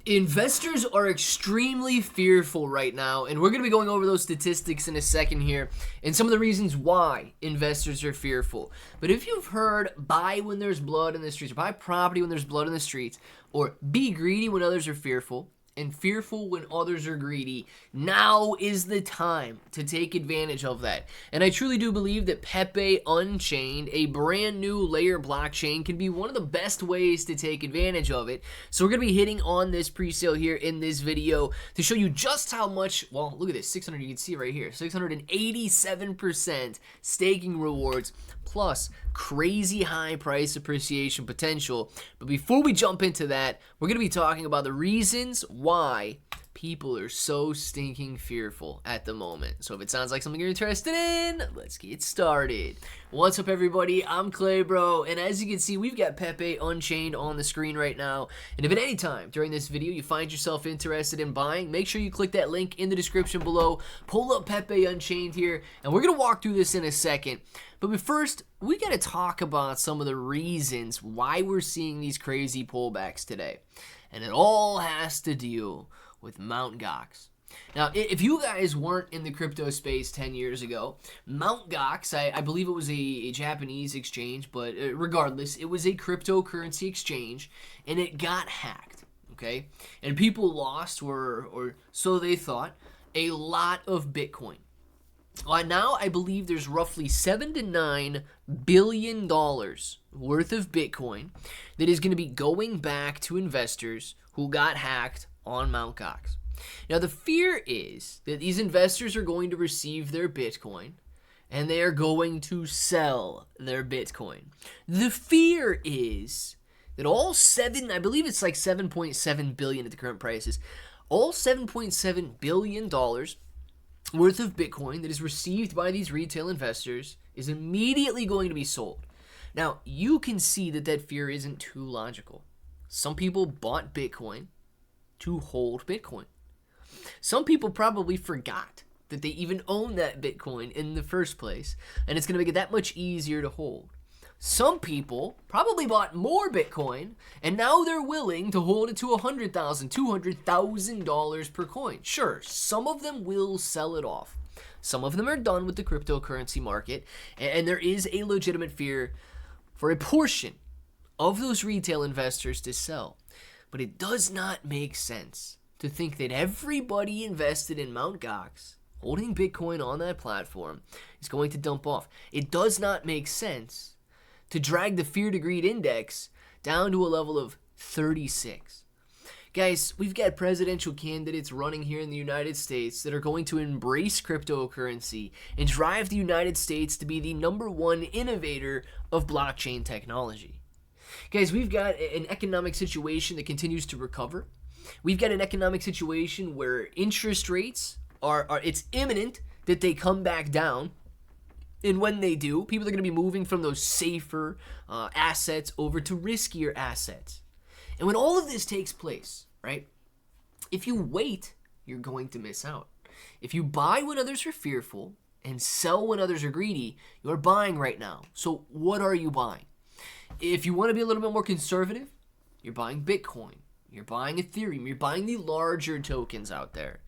Investors are extremely fearful right now, and we're going to be going over those statistics in a second here and some of the reasons why investors are fearful. But if you've heard buy when there's blood in the streets, or buy property when there's blood in the streets, or be greedy when others are fearful, and fearful when others are greedy, now is the time to take advantage of that. And I truly do believe that Pepe Unchained, a brand new layer blockchain, can be one of the best ways to take advantage of it. So we're going to be hitting on this pre-sale here in this video to show you just how much, well, look at this, 600, you can see right here, 687% staking rewards, plus crazy high price appreciation potential. But before we jump into that, we're going to be talking about the reasons why people are so stinking fearful at the moment. So if it sounds like something you're interested in, let's get started. What's up, everybody? I'm Clay Bro, and as you can see, we've got Pepe Unchained on the screen right now. And if at any time during this video you find yourself interested in buying, make sure you click that link in the description below, pull up Pepe Unchained here, and we're going to walk through this in a second. But first, we got to talk about some of the reasons why we're seeing these crazy pullbacks today. And it all has to do with Mount Gox. Now, if you guys weren't in the crypto space 10 years ago, Mount Gox, I believe it was a Japanese exchange, but regardless, it was a cryptocurrency exchange, and it got hacked, okay? And people lost, or so they thought, a lot of Bitcoin. Now, I believe there's roughly $7 to $9 billion worth of Bitcoin that is going to be going back to investors who got hacked on Mount Gox. Now, the fear is that these investors are going to receive their Bitcoin and they are going to sell their Bitcoin. The fear is that all I believe it's like $7.7 billion at the current prices, all $7.7 billion worth of Bitcoin that is received by these retail investors is immediately going to be sold. Now, you can see that fear isn't too logical. Some people bought Bitcoin to hold Bitcoin. Some people probably forgot that they even own that Bitcoin in the first place, and it's going to make it that much easier to hold. Some people probably bought more Bitcoin, and now they're willing to hold it to $100,000, $200,000 per coin. Sure, some of them will sell it off. Some of them are done with the cryptocurrency market, and there is a legitimate fear for a portion of those retail investors to sell. But it does not make sense to think that everybody invested in Mount Gox, holding Bitcoin on that platform, is going to dump off. It does not make sense to drag the fear to greed index down to a level of 36. Guys, we've got presidential candidates running here in the United States that are going to embrace cryptocurrency and drive the United States to be the #1 innovator of blockchain technology. Guys, we've got an economic situation that continues to recover. We've got an economic situation where interest rates it's imminent that they come back down. And when they do, people are going to be moving from those safer assets over to riskier assets. And when all of this takes place, right, if you wait, you're going to miss out. If you buy when others are fearful and sell when others are greedy, you're buying right now. So what are you buying? If you want to be a little bit more conservative, you're buying Bitcoin. You're buying Ethereum. You're buying the larger tokens out there.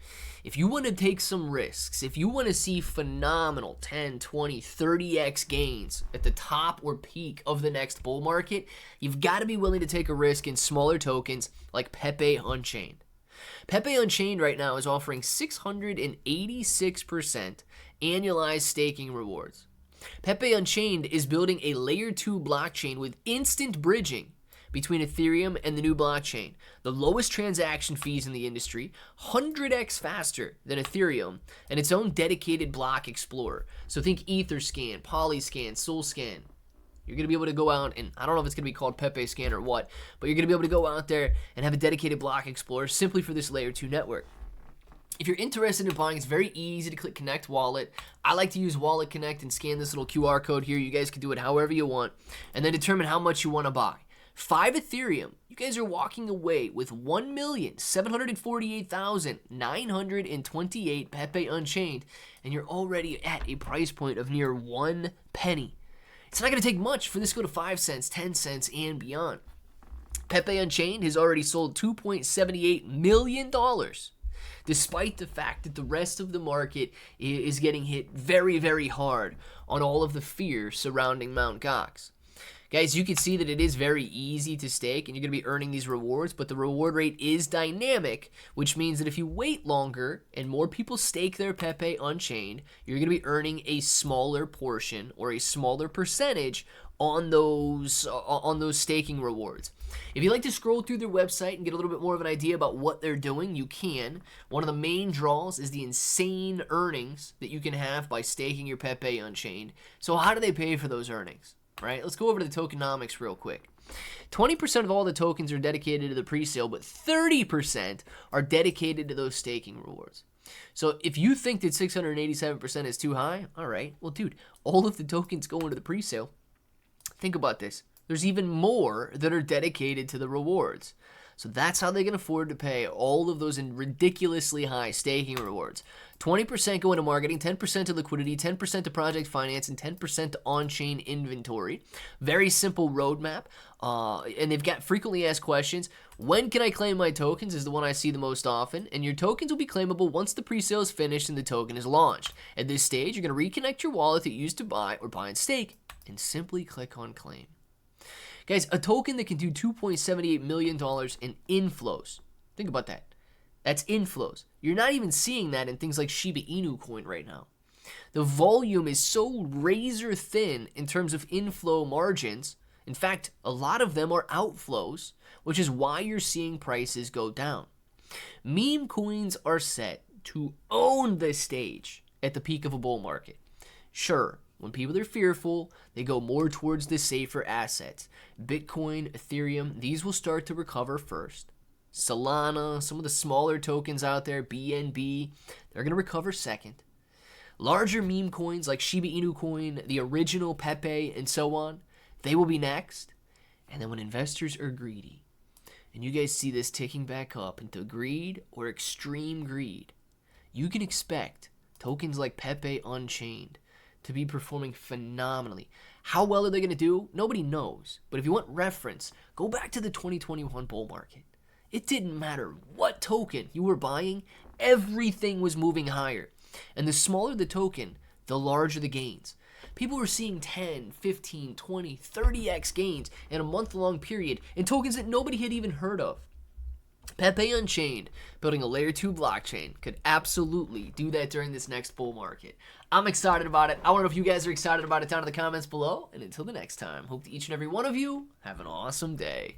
If you want to take some risks, if you want to see phenomenal 10, 20, 30x gains at the top or peak of the next bull market, you've got to be willing to take a risk in smaller tokens like Pepe Unchained. Pepe Unchained right now is offering 686% annualized staking rewards. Pepe Unchained is building a layer 2 blockchain with instant bridging between Ethereum and the new blockchain, the lowest transaction fees in the industry, 100x faster than Ethereum, and its own dedicated block explorer. So think Etherscan, Polyscan, Solscan. You're going to be able to go out and, I don't know if it's going to be called Pepe Scan or what, but you're going to be able to go out there and have a dedicated block explorer simply for this layer 2 network. If you're interested in buying, it's very easy to click Connect Wallet. I like to use Wallet Connect and scan this little QR code here. You guys can do it however you want, and then determine how much you want to buy. 5 Ethereum, you guys are walking away with 1,748,928 Pepe Unchained, and you're already at a price point of near 1 penny. It's not going to take much for this to go to 5 cents, 10 cents, and beyond. Pepe Unchained has already sold $2.78 million, despite the fact that the rest of the market is getting hit very, very hard on all of the fear surrounding Mount Gox. Guys, you can see that it is very easy to stake and you're going to be earning these rewards, but the reward rate is dynamic, which means that if you wait longer and more people stake their Pepe Unchained, you're going to be earning a smaller portion or a smaller percentage on those staking rewards. If you'd like to scroll through their website and get a little bit more of an idea about what they're doing, you can. One of the main draws is the insane earnings that you can have by staking your Pepe Unchained. So how do they pay for those earnings? Right? Let's go over to the Tokenomics real quick. 20% of all the tokens are dedicated to the pre-sale, but 30% are dedicated to those staking rewards. So if you think that 687% is too high, all right, well, dude, all of the tokens go into the pre-sale. Think about this. There's even more that are dedicated to the rewards. So that's how they can afford to pay all of those in ridiculously high staking rewards. 20% go into marketing, 10% to liquidity, 10% to project finance, and 10% to on-chain inventory. Very simple roadmap. And they've got frequently asked questions. When can I claim my tokens is the one I see the most often. And your tokens will be claimable once the pre-sale is finished and the token is launched. At this stage, you're going to reconnect your wallet that you used to buy or buy and stake and simply click on claim. Guys, a token that can do $2.78 million in inflows. Think about that. That's inflows. You're not even seeing that in things like Shiba Inu coin right now. The volume is so razor thin in terms of inflow margins. In fact, a lot of them are outflows, which is why you're seeing prices go down. Meme coins are set to own the stage at the peak of a bull market. Sure, when people are fearful, they go more towards the safer assets. Bitcoin, Ethereum, these will start to recover first. Solana, some of the smaller tokens out there, BNB, they're going to recover second. Larger meme coins like Shiba Inu coin, the original Pepe, and so on, they will be next. And then when investors are greedy, and you guys see this ticking back up into greed or extreme greed, you can expect tokens like Pepe Unchained to be performing phenomenally. How well are they going to do? Nobody knows. But if you want reference, go back to the 2021 bull market. It didn't matter what token you were buying, everything was moving higher. And the smaller the token, the larger the gains. People were seeing 10, 15, 20, 30x gains in a month-long period in tokens that nobody had even heard of. Pepe Unchained, building a layer 2 blockchain, could absolutely do that during this next bull market. I'm excited about it. I want to know if you guys are excited about it down in the comments below. And until the next time, hope that each and every one of you have an awesome day.